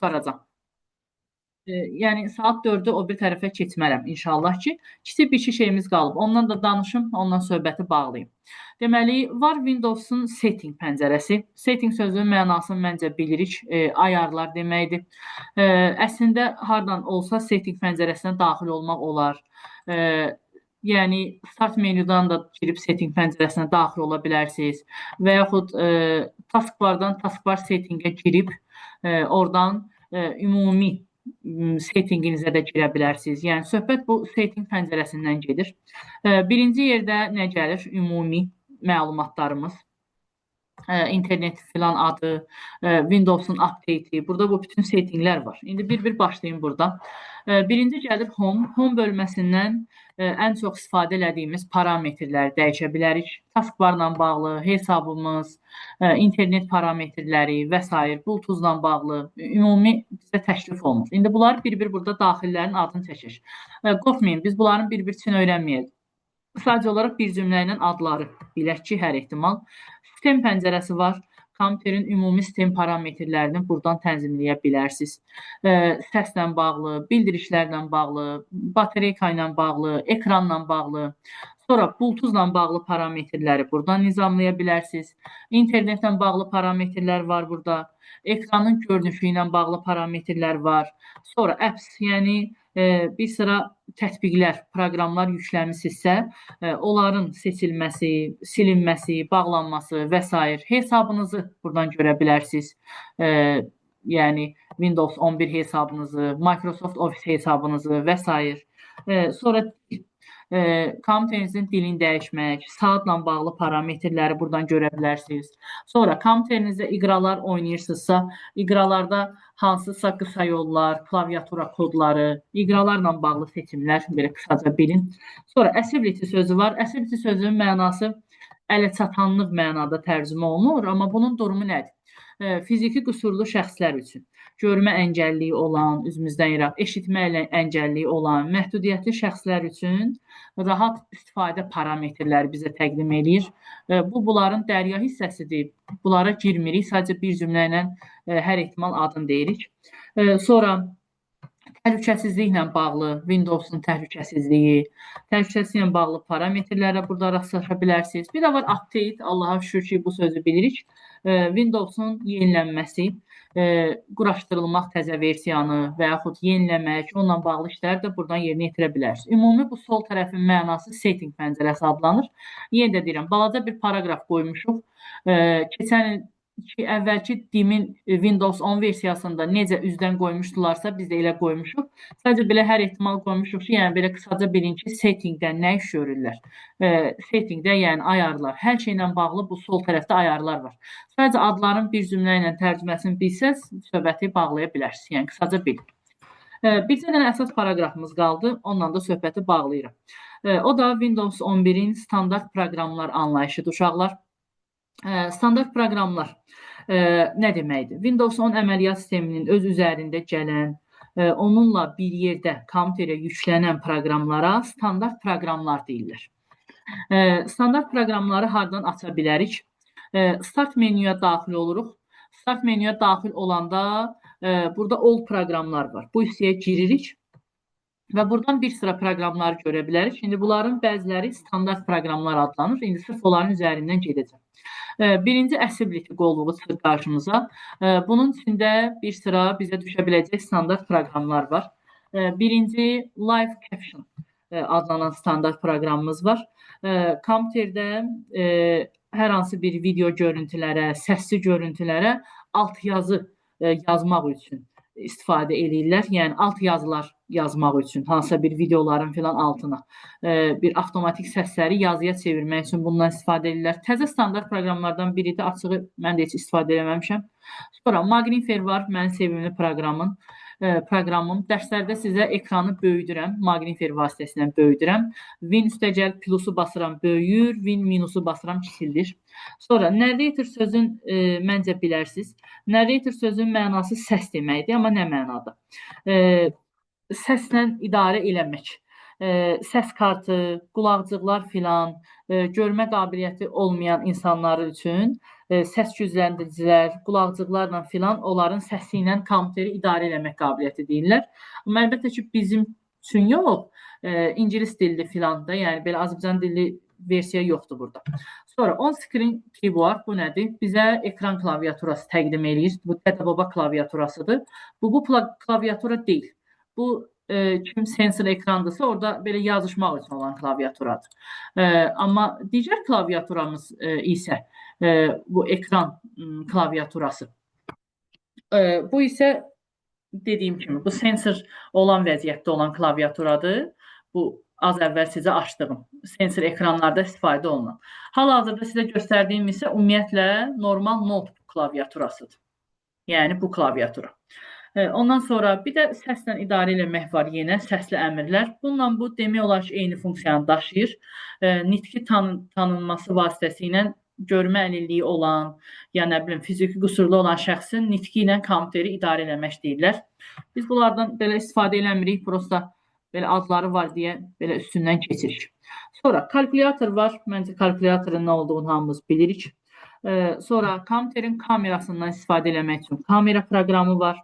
qurtaracam. Yəni saat 4-ü o bir tərəfə keçmərəm inşallah ki, kiçik bir iki şeyimiz qalıb. Ondan da danışım, ondan söhbəti bağlayım. Deməli, var Windows-un setting pəncərəsi. Setting sözünün mənasını məncə bilirik, ayarlar deməkdir. Əslində hardan olsa setting pəncərəsinə daxil olmaq olar. E, Yəni start menyudan da girib setting pəncərəsinə daxil ola bilərsiniz və yaxud taskbardan taskbar settingə girib oradan ümumi settinginizə də girə bilərsiniz. Yəni söhbət bu setting pəncərəsindən gedir. Birinci yerdə nə gəlir? Ümumi məlumatlarımız, internet filan adı, Windows-un update-i. Burada bu bütün settinglər var. İndi bir-bir başlayayım burada. Birinci gəlir Home. Home bölməsindən ən çox istifadə elədiyimiz parametrləri dəyişə bilərik. Taskbarla bağlı hesabımız, internet parametrləri və s. Bluetooth-la bağlı ümumi bizə təklif olunur. İndi bunları bir-bir burada daxillərin adını çəkir. Qorxmayın, biz bunların bir-bir üçün öyrənməyək. Sadəcə olaraq bir cümlə ilə adları bilək ki, hər ehtimal. Sistem pəncərəsi var. Kompüterin ümumi sistem parametrlərini buradan tənzimləyə bilərsiniz. Səslə bağlı, bildirişlərlə bağlı, batereyka ilə bağlı, ekranla bağlı. Sonra Bluetooth-la bağlı parametrləri buradan nizamlaya bilərsiniz. İnternetlə bağlı parametrlər var burada. Ekranın görünüşü ilə bağlı parametrlər var. Sonra apps, yəni bir sıra tətbiqlər, proqramlar yükləmisinizsə, onların seçilməsi, silinməsi, bağlanması və s. hesabınızı buradan görə bilərsiniz. Yəni Windows 11 hesabınızı, Microsoft Office hesabınızı və s. Sonra kompüterinizin dilini dəyişmək, saatla bağlı parametrləri buradan görə bilərsiniz. Sonra kompüterinizdə iqralar oynayırsınızsa, iqralarda hansısa qısa yollar, klaviatura kodları, iqralarla bağlı seçimlər, belə qısaca bilin. Sonra accessibility sözü var. Accessibility sözünün mənası ələ çatanlıq mənada tərcümə olunur, amma bunun durumu nədir? Fiziki qüsurlu şəxslər üçün, görmə əngəlliyi olan, üzümüzdən iraq, eşitmə əngəlliyi olan, məhdudiyyətli şəxslər üçün rahat istifadə parametrləri bizə təqdim edir. Bunların dərya hissəsidir. Bunlara girmirik, sadəcə bir cümlə ilə hər ehtimal adını deyirik. Sonra təhlükəsizliklə bağlı, Windows-un təhlükəsizliklə bağlı parametrlərə burada rastlaşa bilərsiniz. Bir də var update, Allaha şükür ki, bu sözü bilirik. Windows-un yenilənməsi, quraşdırılmaq təzə versiyanı və yaxud yeniləmək, onunla bağlı işləri də buradan yerinə yetirə bilərsiniz. Ümumi bu sol tərəfin mənası setting pəncərəsi adlanır. Yenə də deyirəm, balaca bir paraqraf qoymuşuq. Keçən əvvəlki DIM-in Windows 10 versiyasında necə üzdən qoymuşdularsa, biz də elə qoymuşuq. Sadəcə belə hər ehtimal qoymuşuq ki, yəni belə qısaca bilin ki, settingdə nə iş görürlər? Settingdə yəni ayarlar. Hər şeylə bağlı bu sol tərəfdə ayarlar var. Sadəcə adların bir cümlə ilə tərcüməsini bilsəz, söhbəti bağlaya bilərsiniz. Yəni qısaca bilin. Bircə dənə əsas paraqrafımız qaldı. Onunla da söhbəti bağlayırıq. O da Windows 11-in standart proqramlar anlayışıdır, uşaqlar. Standart proqramlar nə deməkdir? Windows 10 əməliyyat sisteminin öz üzərində gələn, onunla bir yerdə kompüterə yüklənən proqramlara standart proqramlar deyirlər. Standart proqramları hardan aça bilərik? Start menyuya daxil oluruq. Start menyuya daxil olanda burada all proqramlar var. Bu hissəyə giririk və buradan bir sıra proqramları görə bilərik. İndi bunların bəziləri standart proqramlar adlanır. İndi sırf onların üzərindən gedəcəm. Birinci accessibility qovluğu çıxır qarşımıza. Bunun içində bir sıra bizə düşə biləcək standart proqramlar var. Birinci Live Caption adlanan standart proqramımız var. Kompüterdə hər hansı bir video görüntülərə, səsli görüntülərə alt yazı yazmaq üçün istifadə edirlər. Yəni alt yazılar yazmaq üçün, hansısa bir videoların filan altına bir avtomatik səsləri yazıya çevirmək üçün bundan istifadə edirlər. Təzə standart proqramlardan biri də açığı mən də heç istifadə eləməmişəm. Sonra Magnifier var, mənim sevimli proqramım. Dərslərdə sizə ekranı böyüdürəm, Magnifier vasitəsilə böyüdürəm. Win üstəgəl plusu basıram, böyüyür, Win minusu basıram, kiçilir. Sonra narrator sözün məncə bilərsiniz. Narrator sözün mənası səs deməkdir, amma nə mənada? Səslə idarə eləmək. Səs kartı, qulaqcıqlar filan, görmə qabiliyyəti olmayan insanlar üçün səs gücləndiricilər, qulaqcıqlarla filan onların səsi ilə kompüteri idarə eləmək qabiliyyəti deyirlər. Amma əlbəttə ki, bizim üçün yox, ingilis dilli filan da, yəni belə Azərbaycan dilli versiya yoxdur burada. Sonra on-screen keyboard bu nədir? Bizə ekran klaviaturası təqdim edir. Bu dədə-baba klaviaturasıdır. Bu klaviatura deyil. Bu kim sensor ekrandırsa orada belə yazışmaq üçün olan klaviaturadır. Amma digər klaviaturamız isə bu ekran klaviaturası. Bu isə dediyim kimi bu sensor olan vəziyyətdə olan klaviaturadır. Bu az əvvəl sizə açdığım sensor ekranlarda istifadə olunan. Hal-hazırda sizə göstərdiyim isə ümumiyyətlə normal notebook klaviaturasıdır. Yəni bu klaviatura. Ondan sonra bir də səslə idarə eləmək var yenə, səsli əmrlər. Bununla bu demək olar ki, eyni funksiyanı daşıyır. Nitqi tanınması vasitəsilə görmə əlilliyi olan, ya nə bilim fiziki qüsurlu olan şəxsin nitqi ilə kompüteri idarə eləmək deyirlər. Biz bunlardan belə istifadə eləmirik, prosta belə adları var deyə belə üstündən keçirik. Sonra kalkulyator var. Məncə kalkulyatorun nə olduğunu hamımız bilirik. Sonra kompüterin kamerasından istifadə eləmək üçün kamera proqramı var.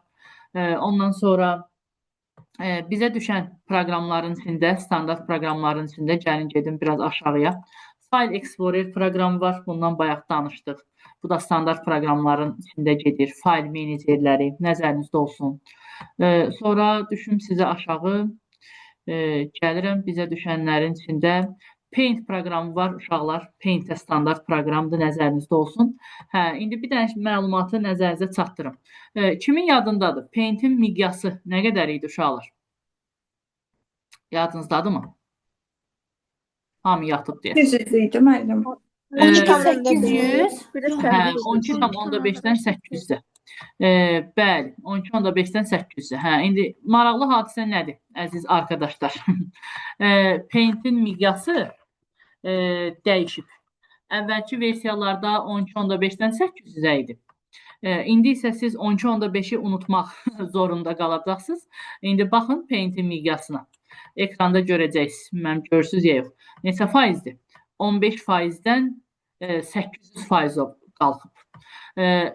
Ondan sonra bizə düşən proqramların içində, standart proqramların içində gəlin gedim biraz aşağıya. File Explorer proqramı var. Bundan bayaq danışdıq. Bu da standart proqramların içində gedir. File menecerləri nəzərinizdə olsun. Sonra düşüm sizə aşağı gəlirəm. Bizə düşənlərin içində Paint proqramı var, uşaqlar. Paint də standart proqramdır, nəzərinizdə olsun. İndi bir dənə məlumatı nəzərinizə çatdırım. Kimin yadındadır? Paint'in miqyası nə qədər idi uşaqlar? Yadınızdadırmı? Hamı yatıb deyək. 800 idi müəllim. 12.800. 12.5-dən 800-də. Bəli, 12.5-dən 800-də. İndi maraqlı hadisə nədir, əziz arkadaşlar? Paint'in miqyası dəyişib. Əvvəlki versiyalarda 12.5-dən 800-ə idi. İndi isə siz 12.5-i unutmaq zorunda qalacaqsınız. İndi baxın Paint'in miqyasına. Ekranda görəcəksiniz. Mən görürsünüz ya yox. Neçə faizdir? 15%-dən 800% qalxıb.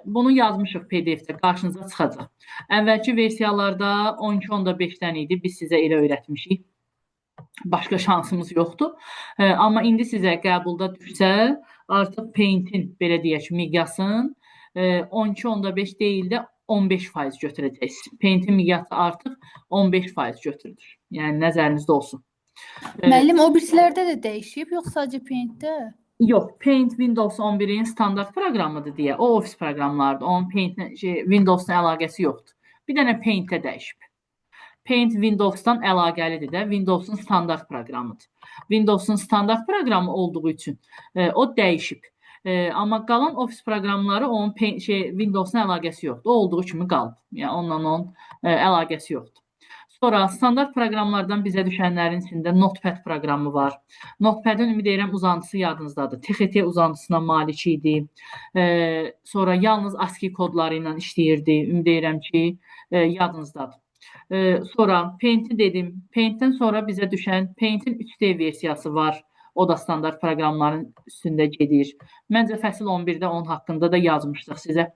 Bunu yazmışıq PDF-də, qarşınıza çıxacaq. Əvvəlki versiyalarda 12.5-dən idi, biz sizə elə öyrətmişik. Başqa şansımız yoxdur. Amma indi sizə qəbulda düşsə, artıq Paint-in, belə deyək, miqyasın 12.5 deyil də 15% götürəcəksiniz. Paint-in miqyası artıq 15% götürülür. Yəni, nəzərinizdə olsun. Müəllim, o birisilərdə də dəyişib, yox sadəcə Paint-də? Yox, Paint Windows 11-in standart proqramıdır deyə. O ofis proqramlardır. Onun Windows-la əlaqəsi yoxdur. Bir dənə Paint-də dəyişib. Paint Windows-dan əlaqəlidir də. Windows-un standart proqramıdır. Windows-un standart proqramı olduğu üçün o dəyişib. Amma qalan ofis proqramları onun Windows-la əlaqəsi yoxdur. O olduğu kimi qalıb. Yəni, onunla onun əlaqəsi yoxdur. Sonra standart proqramlardan bizə düşənlərin içində Notepad proqramı var. Notepad-ın ümid edirəm uzantısı yadınızdadır. TXT uzantısına malik idi. Sonra yalnız ASCII kodları ilə işləyirdi. Ümid edirəm ki, yadınızdadır. Sonra Paint-i dedim. Paint-dən sonra bizə düşən Paint-in 3D versiyası var. O da standart proqramların üstündə gedir. Məncə fəsil 11-də onun haqqında da yazmışdıq sizə.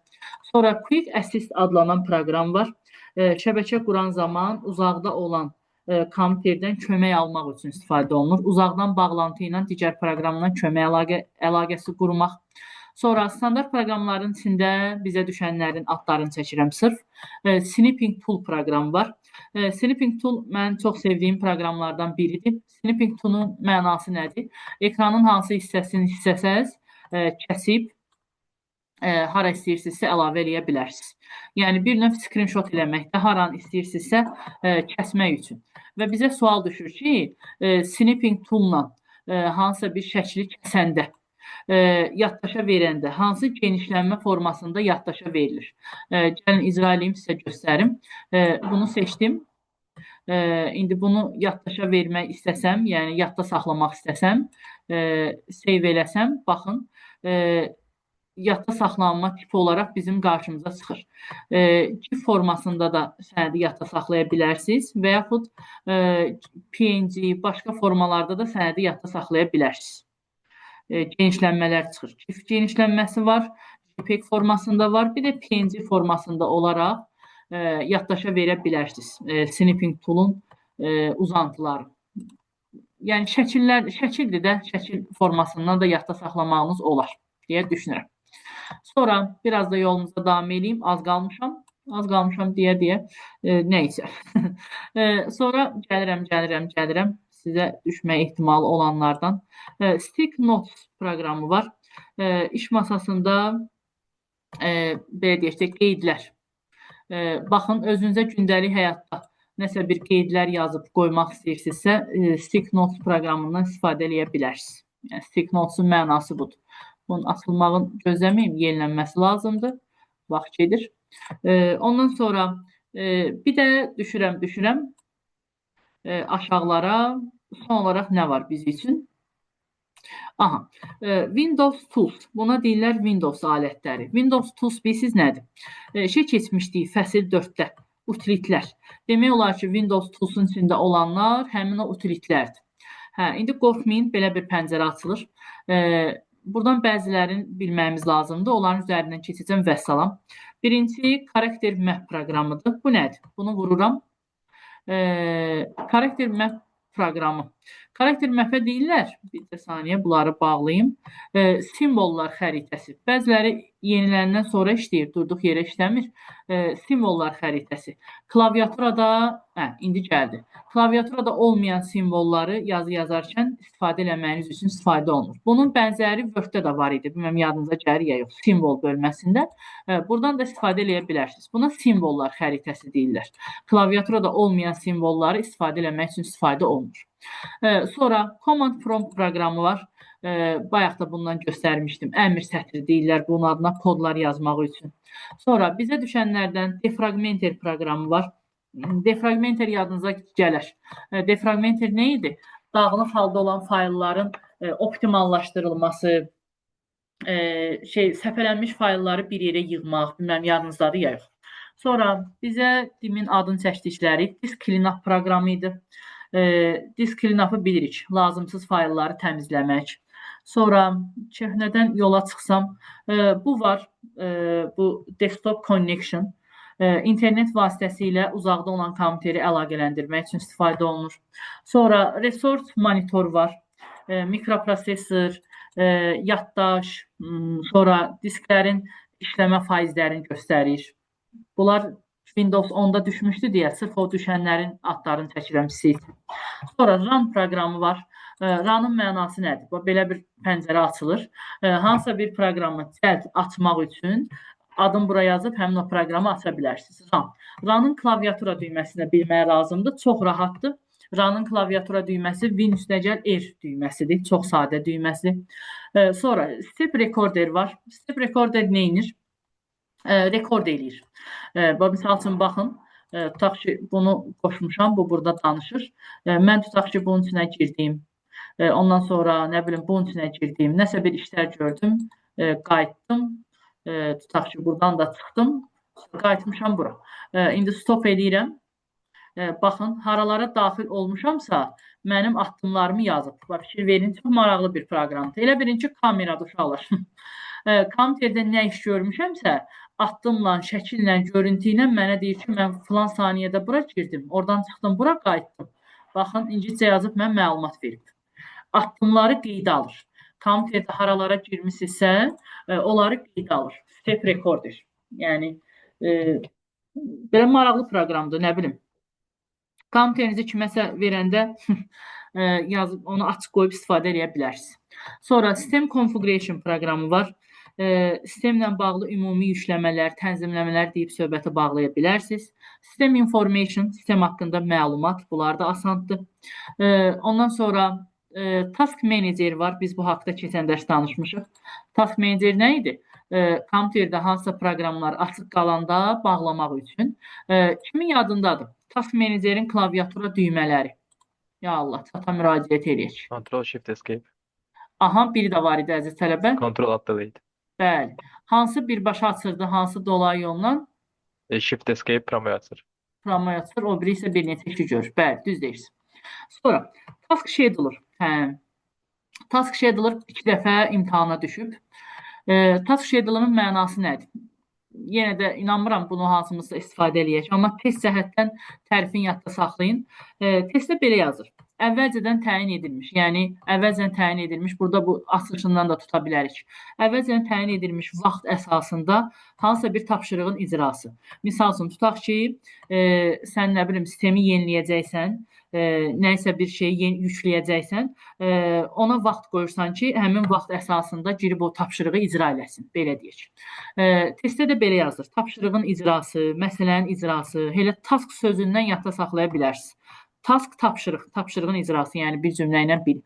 Sonra Quick Assist adlanan proqram var. Şəbəkə quran zaman uzaqda olan kompüterdən kömək almaq üçün istifadə olunur. Uzaqdan bağlantı ilə digər proqramla kömək əlaqəsi qurmaq. Sonra standart proqramların içində bizə düşənlərin adlarını çəkirəm sırf. Snipping Tool proqramı var. Snipping Tool mən çox sevdiyim proqramlardan biridir. Snipping Tool'un mənası nədir? Ekranın hansı hissəsini istəsəz kəsib hara istəyirsinizsə əlavə eləyə bilərsiniz. Yəni, bir növ screenshot eləməkdə, haranı istəyirsinizsə kəsmək üçün. Və bizə sual düşür ki, Snipping Tool-la hansısa bir şəkli kəsəndə, yaddaşa verəndə, hansı genişlənmə formasında yaddaşa verilir? Gəlin, icra eləyim, sizə göstərim. Bunu seçdim. İndi bunu yaddaşa vermək istəsəm, yəni yadda saxlamaq istəsəm, save eləsəm, baxın, yadda saxlanma tipi olaraq bizim qarşımıza çıxır. GIF formasında da sənədi yadda saxlaya bilərsiniz və yaxud PNG, başqa formalarda da sənədi yadda saxlaya bilərsiniz. Genişlənmələr çıxır. GIF genişlənməsi var, JPEG formasında var, bir də PNG formasında olaraq yaddaşa verə bilərsiniz. Snipping tool'un uzantıları. Yəni şəkildir də, şəkil formasından da yadda saxlamağınız olar deyə düşünürəm. Sonra biraz da yolumuza davam edeyim. Az qalmışam deyə. Neysə. Sonra gəlirəm sizə düşmə ehtimalı olanlardan. Stick Notes proqramı var. İş masasında belə deyək də qeydlər. Baxın, özünüzə gündəlik həyatda nəsə bir qeydlər yazıb qoymaq istəyirsinizsə, Stick Notes proqramından istifadə edə bilərsiniz. Yəni, Stick Notes'un mənası budur. Bunun açılmağını gözləməyim, yenilənməsi lazımdır. Vaxt gedir. Ondan sonra bir də düşürəm aşağılara. Son olaraq nə var biz üçün? Aha, Windows Tools. Buna deyirlər Windows alətləri. Windows Tools bilirsiniz nədir? Keçmişdik fəsil 4-də. Utilitlər. Demək olar ki, Windows Tools'un içində olanlar həmin o utilitlərdir. İndi qorxmayın, belə bir pəncərə açılır. Buradan bəzilərini bilməyimiz lazımdır. Onların üzərindən keçəcəm və salam. Birinci, Character Map proqramıdır. Bu nədir? Bunu vururam. Character Map proqramı. Character Map'ə deyirlər, bir saniyə bunları bağlayayım. Simvollar xəritəsi. Bəziləri yenilənəndən sonra işləyir, durduq yerə işləmir. Simvollar xəritəsi. Klaviaturada, indi gəldi. Klaviaturada olmayan simvolları yazı yazarkən istifadə eləməyiniz üçün istifadə olunur. Bunun bənzəri Word-də də var idi. Bilməm, yadınıza gəlir ya yox. Simvol bölməsində. Buradan da istifadə eləyə bilərsiniz. Buna simvollar xəritəsi deyirlər. Klaviaturada olmayan simvolları istifadə eləmək üçün istifadə olunur. Sonra Command Prompt proqramı var. Bayaq da bundan göstərmişdim. Əmr sətri deyirlər bunun adına kodlar yazmaq üçün. Sonra bizə düşənlərdən Defragmenter proqramı var. Defragmenter yadınıza gələr. Defragmenter nə idi? Dağınıq halda olan faylların optimallaşdırılması, səpələnmiş faylları bir yerə yığmaq, bilməm yadınızdadır ya yox. Sonra bizə dimin adını çəkdikləri Disk Cleanup proqramı idi. Disk clean-up'ı bilirik. Lazımsız faylları təmizləmək. Sonra köhnədən yola çıxsam, bu var. Bu Desktop Connection. İnternet vasitəsilə uzaqda olan kompüteri əlaqələndirmək üçün istifadə olunur. Sonra Resource Monitor var. Mikroprosesor, yaddaş, sonra disklərin işləmə faizlərini göstərir. Bunlar Windows 10-da düşmüşdü deyə, sırf o düşənlərin adlarını çəkirəm sizə üçün. Sonra Run proqramı var. Run'ın mənası nədir? Belə bir pəncərə açılır. Hansısa bir proqramı cəld açmaq üçün adım bura yazıb həmin o proqramı aça bilərsiniz. Run. Run'ın klaviatura düyməsini bilməyə lazımdır. Çox rahatdır. Run'ın klaviatura düyməsi Win + R düyməsidir. Çox sadə düyməsidir. Sonra Step Recorder var. Step Recorder nə edir? Rekord eləyir. Misal üçün, baxın, tutaq ki, bunu qoşmuşam, bu burada danışır. Mən tutaq ki, bunun içinə girdim. Ondan sonra, nə bilim, bunun içinə girdim. Nəsə bir işlər gördüm, qayıtdım. Tutaq ki, buradan da çıxdım. Qayıtmışam bura. İndi stop edirəm. Baxın, haralara daxil olmuşamsa, mənim addımlarımı yazıb. Fikir verin, çox maraqlı bir proqramdır. Elə birin ki, kamerada uşaqlar. Kompüterdə nə iş görmüşəmsə, addımla, şəkillə, görüntü ilə mənə deyir ki, mən filan saniyədə bura girdim, oradan çıxdım, bura qayıtdım. Baxın, İngilizcə yazıb mən məlumat verib. Addımları qeydə alır. Kompüterdə haralara girmişsinizsə, onları qeydə alır. Step Recorder. Yəni, belə maraqlı proqramdır, nə bilim. Kompüterinizi kiməsə verəndə yazıb, onu açıq qoyub istifadə edə bilərsiniz. Sonra System Configuration proqramı var. Sistemlə bağlı ümumi yükləmələr, tənzimləmələr deyib söhbəti bağlaya bilərsiniz. System Information, sistem haqqında məlumat, bunlar da asandır. Ondan sonra Task Manager var. Biz bu haqda keçən dərs danışmışıq. Task Manager nə idi? Kompüterdə hansısa proqramlar açıq qalanda bağlamaq üçün. Kimin yadındadır? Task Managerin klaviatura düymələri. Ya Allah, çata müraciət edək. Ctrl+Shift+Escape. Aha, biri də var idi əziz tələbə. Ctrl+Alt+Delete. Bəli. Hansı birbaşa açırdı, hansı dolayı yolla? Shift+Escape promoya açır. Promoya açır, o biri isə bir neçə işi görür. Bəli, düz deyirsiniz. Sonra, Task Scheduler. Task Scheduler 2 dəfə imtahana düşüb. Task schedule'ın mənası nədir? Yenə də inanmıram bunu hansımızda istifadə eləyək, amma test cəhətdən tərifin yadda saxlayın. Testdə belə yazır. Əvvəlcədən təyin edilmiş, yəni əvvəlcədən təyin edilmiş, burada bu açılışından da tuta bilərik. Əvvəlcədən təyin edilmiş vaxt əsasında hansısa bir tapşırığın icrası. Misal üçün, tutaq ki, sən nə bilim sistemi yeniləyəcəksən, nəysə bir şeyi yükləyəcəksən, ona vaxt qoyursan ki, həmin vaxt əsasında girib o tapşırığı icra eləsin, belə deyək. Testdə də belə yazır. Tapşırığın icrası, məsələnin icrası, elə task sözündən yadda saxlaya bilərsiniz. Task tapşırıq, tapşırığın icrası, yəni bir cümlə ilə bil.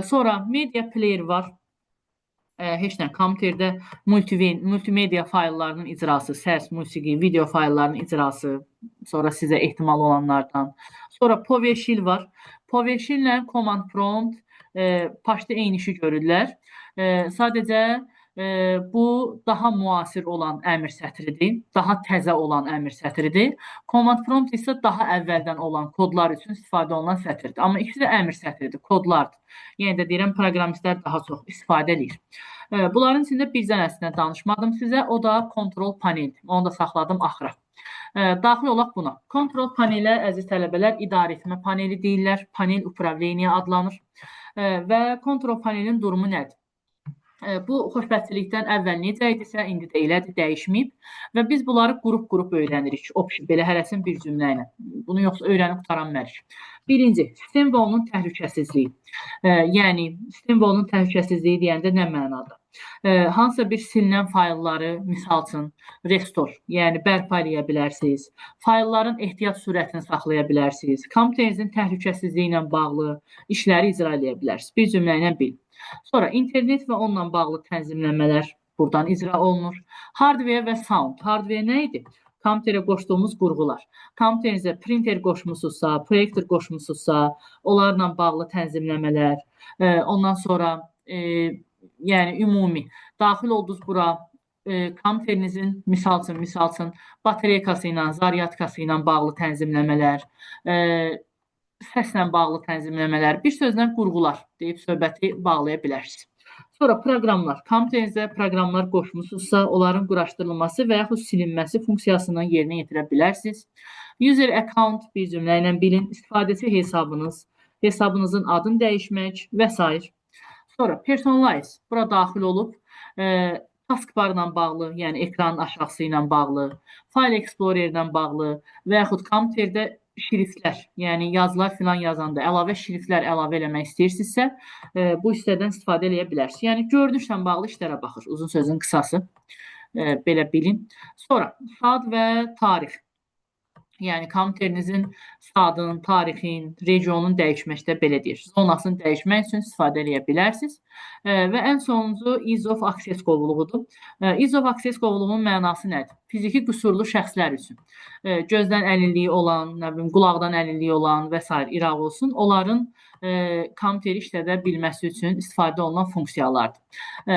Sonra media player var. Heç nə, kompüterdə multimedia fayllarının icrası, səs, musiqi, video fayllarının icrası, sonra sizə ehtimal olanlardan. Sonra PowerShell var. PowerShell ilə command prompt başda eyni işi görürlər. Sadəcə bu daha müasir olan əmr sətridir, daha təzə olan əmr sətridir. Command prompt isə daha əvvəldən olan kodlar üçün istifadə olunan sətirdir. Amma ikisi də əmr sətridir, kodlardır. Yenə də deyirəm, proqramistlər daha çox istifadə edir. Bunların içində bir dənəsindən danışmadım sizə, o da kontrol paneldir. Onu da saxladım axıra. Daxil olaq buna. Kontrol panelə, əziz tələbələr, idarə etmə paneli deyirlər, panel upravleniya adlanır və kontrol panelin durumu nədir? Bu xoşbəxtçilikdən əvvəl necə idisə, indi də elədir, dəyişməyib və biz bunları qrup-qrup öyrənirik. Belə hərəsin bir cümlə ilə. Bunu yoxsa öyrənib qutaranmərik. Birinci, sistem və onun təhlükəsizliyi. Yəni, sistem və onun təhlükəsizliyi deyəndə nə mənada? Hansısa bir silinən faylları, misal üçün, restore, yəni bərpa edə bilərsiniz. Faylların ehtiyat sürətini saxlaya bilərsiniz. Kompüterinizin təhlükəsizliyi ilə bağlı işləri icra edə bilərsiniz. Bir cümlə ilə bil. Sonra internet və onunla bağlı tənzimləmələr buradan icra olunur. Hardware və sound. Hardware nə idi? Kompüterə qoşduğumuz qurğular. Kompüterinizə printer qoşmusunuzsa, proyektor qoşmusunuzsa, onlarla bağlı tənzimləmələr. Ondan sonra yəni ümumi daxil oldunuz bura kompüterinizin misal üçün batareykası ilə, zaryadkası ilə bağlı tənzimləmələr, səslə bağlı tənzimləmələr, bir sözlə qurğular deyib söhbəti bağlaya bilərsiniz. Sonra proqramlar. Kompüterinizə proqramlar qoşmusunuzsa, onların quraşdırılması və yaxud silinməsi funksiyasını yerinə yetirə bilərsiniz. User account bir cümlə ilə bilin, istifadəçi hesabınız, hesabınızın adını dəyişmək və s. Sonra personalize. Bura daxil olub, taskbar ilə bağlı, yəni ekranın aşağısı ilə bağlı, File Explorer ilə bağlı və yaxud kompüterdə şriftlər, yəni yazılar filan yazanda əlavə şriftlər əlavə eləmək istəyirsinizsə, bu hissədən istifadə edə bilərsiniz. Yəni görünüşlə bağlı işlərə baxır. Uzun sözün qısası. Belə bilin. Sonra saat və tarix. Yəni kompüterinizin saatının, tarixin, regionun dəyişməkdə belə deyir. Zonasını dəyişmək üçün istifadə edə bilərsiniz. Və ən sonuncu ease of access qovluğudur. Ease of access qovluğunun mənası nədir? Fiziki qüsurlu şəxslər üçün. Gözdən əlilliyi olan, qulaqdan əlilliyi olan və s. iraq olsun. Onların kompüteri işlədə bilməsi üçün istifadə olunan funksiyalardır.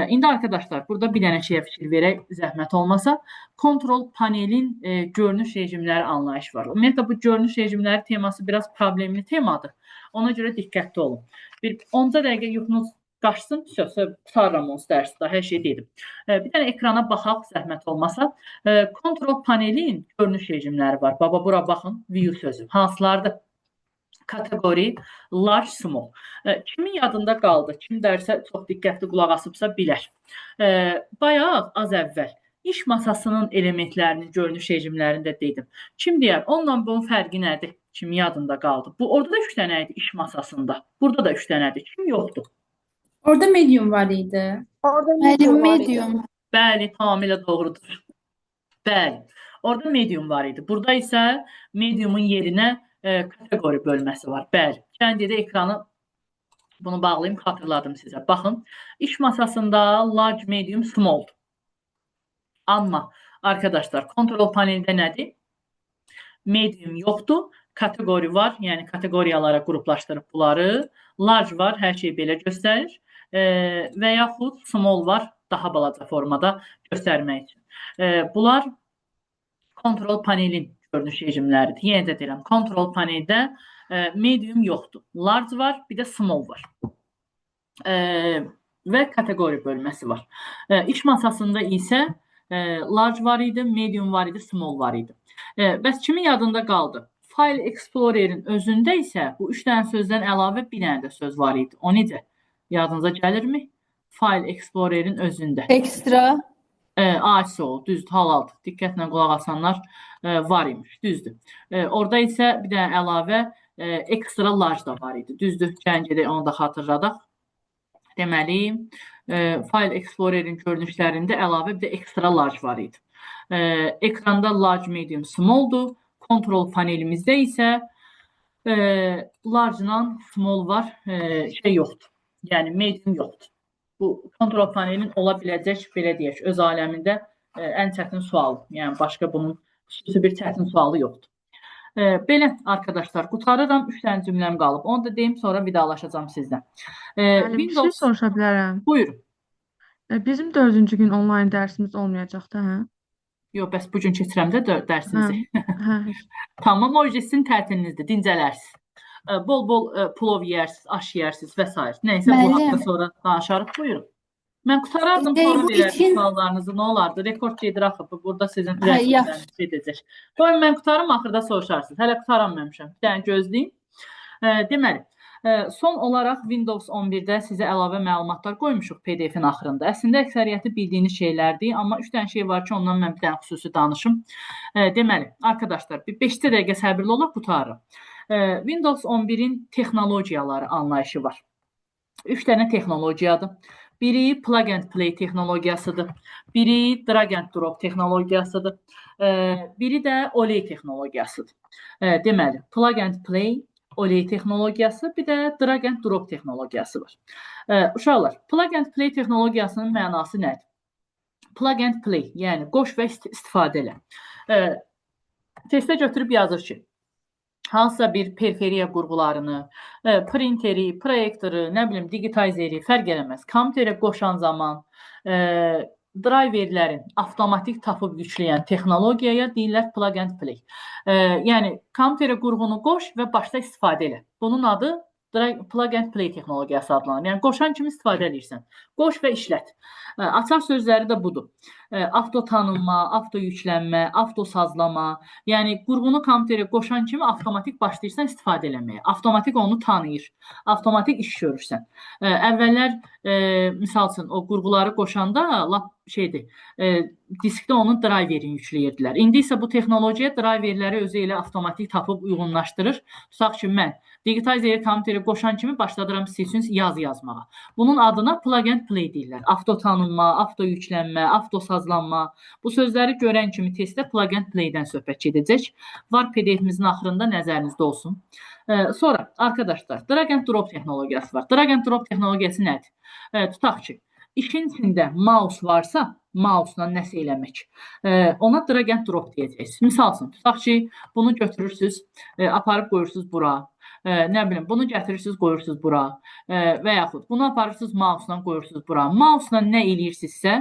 İndi arkadaşlar, burada bir dənə şeyə fikir verək, zəhmət olmasa. Kontrol panelin görünüş rejimləri anlayışı var. Ümumiyyətlə, bu görünüş rejimləri teması biraz problemli temadır. Ona görə diqqətli olun. Bir 10 dəqiqə yuxunuz qaçsın, tutarram onu dərsi, hər şey dedim. Bir dənə ekrana baxaq, zəhmət olmasa. Kontrol panelin görünüş rejimləri var. Baba, bura baxın, view sözü. Hansılardır? Kateqori, large, small. Kimin yadında qaldı? Kim dərsə çox diqqətli qulaq asıbsa bilər. Bayaq, az əvvəl iş masasının elementlərinin görünüş rejimlərində dedim. Kim deyər? Onunla bunun fərqi nədir? Kimin yadında qaldı? Bu orada da 3 dənə idi iş masasında. Burada da 3 dənədir. Kim yoxdur? Orada medium var idi. Bəli, medium. Bəli, tamamilə doğrudur. Bəli. Orada medium var idi. Burada isə mediumun yerinə kateqori bölməsi var. Bəli. Kəndədə ekranı bunu bağlayım, xatırladım sizə. Baxın, iş masasında large, medium, small. Amma arkadaşlar, kontrol panelində nədir? Medium yoxdur, kateqori var, yəni kateqoriyalara qruplaşdırıb bunları. Large var, hər şey belə göstərir. Və yaxud small var, daha balaca formada göstərmək üçün. Bunlar kontrol panelin görünüş rejimləridir. Yenə də deyirəm, kontrol paneldə medium yoxdur. Large var, bir də small var. və kateqoriya bölməsi var. İş masasında isə large var idi, medium var idi, small var idi. Bəs kimin yadında qaldı? File Explorer-in özündə isə bu 3 dənə sözdən əlavə bir dənə də söz var idi. O necə? Yadınıza gəlirmi? File Explorer-in özündə. Ekstra. ASO, düzdür, halal. Diqqətlə qulaq asanlar var imiş, düzdür. Orada isə bir dənə əlavə extra large da var idi, düzdür. Gəncədə onu da xatırladaq. Deməli, File Explorer-in görünüşlərində əlavə bir də extra large var idi. Ekranda large, medium, smalldur. Kontrol panelimizdə isə large-la small var, yoxdur. Yəni medium yoxdur. Bu kontrol panelinin ola biləcək, belə deyək, öz aləmində ən çətin sual. Yəni başqa bunun xüsusi bir çətin sualı yoxdur. Belə arkadaşlar, qutarıram, 3 dənə cümləm qalıb. Onu da deyim, sonra vidalaşacağam sizdən. Bir şey soruşa bilərəm. Buyurun. Bizim 4-cü gün onlayn dərsimiz olmayacaqdı, hə? Yox, bəs bu gün keçirəmdə dərsinizi. Hə. Tamam, o sizin tətilinizdir, dincələrsiniz. Bol-bol plov yeyərsiniz, aş yeyərsiniz və s. Nəysə, bu haqda sonra danışarıq. Buyurun. Mən qutarardım, sonra verərdim suallarınızı. Nə olardı? Rekord gedir axı. Burada sizin rəsmləriniz edəcək. Qoyun, mən qutarım, axırda soruşarsınız. Hələ qutaranmamışam. Bir dənə gözləyin. Deməli, son olaraq Windows 11-də sizə əlavə məlumatlar qoymuşuq PDF-in axırında. Əslində, əksəriyyəti bildiyiniz şeylərdir, amma 3 dənə şey var ki, ondan mən bir dənə xüsusi danışım. Deməli, arkadaşlar, bir 5 dəqiqə səbirli olaq, qutarım. Windows 11-in texnologiyaları anlayışı var. 3 dənə texnologiyadır. Biri plug and play texnologiyasıdır. Biri drag and drop texnologiyasıdır. Biri də OLE texnologiyasıdır. Deməli, plug and play, OLE texnologiyası, bir də drag and drop texnologiyası var. Uşaqlar, plug and play texnologiyasının mənası nədir? Plug and play, yəni qoş və istifadə elə. Testə götürüb yazır ki, hansısa bir periferiya qurğularını, printeri, proyektoru, nə bilim, digitizeri fərq eləməz. Kompüterə qoşan zaman driverlərin avtomatik tapıb yükləyən texnologiyaya deyirlər plug and play. Yəni, kompüterə qurğunu qoş və başda istifadə elə. Bunun adı plug and play texnologiyası adlanır. Yəni, qoşan kimi istifadə edirsən. Qoş və işlət. Açar sözləri də budur. Avto tanınma, avto yüklənmə, avto sazlama. Yəni, qurğunu kompüterə qoşan kimi avtomatik başlayırsan istifadə eləməyə. Avtomatik onu tanıyır. Avtomatik iş görürsən. Əvvəllər, misal üçün, o qurğuları qoşanda lap diskdə onun driverini yükləyirdilər. İndi isə bu texnologiya driverləri özü ilə avtomatik tapıb uyğunlaşdırır. Tutaq ki, mən digitizeri kompüterə qoşan kimi başladıram sizin üçün yazı yazmağa. Bunun adına plug and play deyirlər. Avto tanınma, avto yüklənmə, avto sazlanma. Bu sözləri görən kimi testdə plug and play-dən söhbət gedəcək. Var PDF-imizin axırında nəzərinizdə olsun. Sonra, arkadaşlar, drag and drop texnologiyası var. Drag and drop texnologiyası nədir? Tutaq ki, işin içində mouse varsa, mouse-la nəsə eləmək. Ona drag and drop deyəcəksiniz. Misal üçün, tutaq ki, bunu götürürsünüz, aparıb qoyursunuz bura. Nə bilim, bunu gətirirsiniz, qoyursunuz bura və yaxud bunu aparırsınız, mouse-la qoyursunuz bura. Mouse-la nə eləyirsinizsə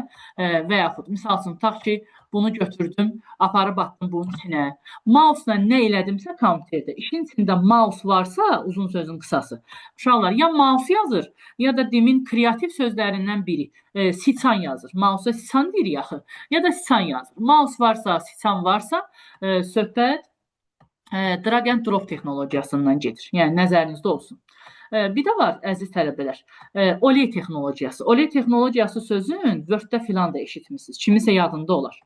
və yaxud, misal üçün, tutaq ki, bunu götürdüm, aparıb atdım bunun içinə. Mouse-la nə elədimsə kompüterdə, işin içində mouse varsa, uzun sözün qısası, uşaqlar, ya mouse yazır, ya da demin kreativ sözlərindən biri, siçan yazır. Mouse-a siçan deyir yaxı, ya da siçan yazır. Mouse varsa, siçan varsa, söhbət drag and drop texnologiyasından gedir. Yəni, nəzərinizdə olsun. Bir də var, əziz tələbələr, OLE texnologiyası. OLE texnologiyası sözün Word-də filan da eşitmişsiniz. Kimisə yadında olar.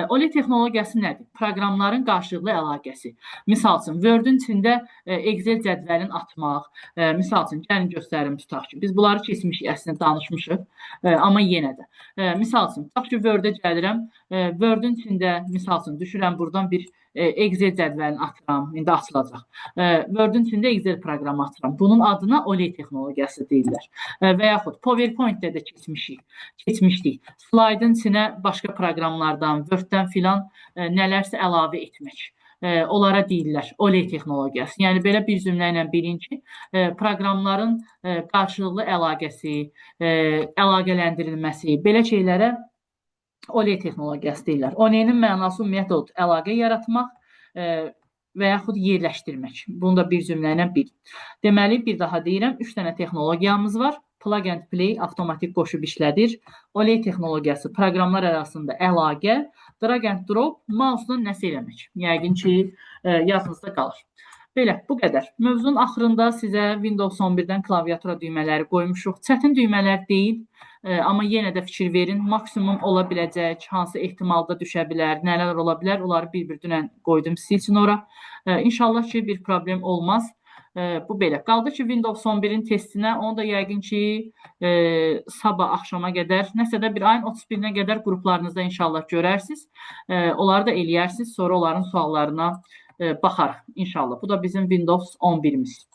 OLE texnologiyası nədir? Proqramların qarşılıqlı əlaqəsi. Misal üçün, Word-ün içində Excel cədvəlini atmaq. Misal üçün, gəlin göstərim, tutaq ki, biz bunları keçmişik, əslində danışmışıq, amma yenə də. Misal üçün, tutaq ki, Word-ə gəlirəm, Word-ün içində, misal üçün, düşürəm buradan bir Excel cədvəlini atıram, indi açılacaq. Word-ün içində Excel proqramı atıram. Bunun adına OLE texnologiyası deyirlər. Və yaxud PowerPoint-də də keçmişdik. Slaydın içinə başqa proqramlardan, Word-dən filan nələrsə əlavə etmək. Onlara deyirlər OLE texnologiyası. Yəni, belə bir cümlə ilə bilin ki, proqramların qarşılıqlı əlaqəsi, əlaqələndirilməsi, belə şeylərə OLE texnologiyası deyirlər. OLE-nin mənası ümumiyyətlə odur, əlaqə yaratmaq və yaxud yerləşdirmək. Bunu da bir cümlə ilə bil. Deməli, bir daha deyirəm, 3 dənə texnologiyamız var. plug and play avtomatik qoşub işlədir. OLED texnologiyası proqramlar arasında əlaqə, drag and drop mouse-la nəsə eləmək. Yəqin ki, yadınızda qalır. Belə, bu qədər. Mövzunun axırında sizə Windows 11-dən klaviatura düymələri qoymuşuq. Çətin düymələr deyil, amma yenə də fikir verin. Maksimum ola biləcək, hansı ehtimalda düşə bilər, nələr ola bilər, onları bir-birinə qoydum sizin üçün ora. İnşallah ki, bir problem olmaz. Bu belə. Qaldı ki, Windows 11-in testinə, onu da yəqin ki, sabah axşama qədər, nəsə də bir ayın 31-nə qədər qruplarınızda inşallah görərsiniz. Onları da eləyərsiniz, sonra onların suallarına baxarıq inşallah. Bu da bizim Windows 11-imiz.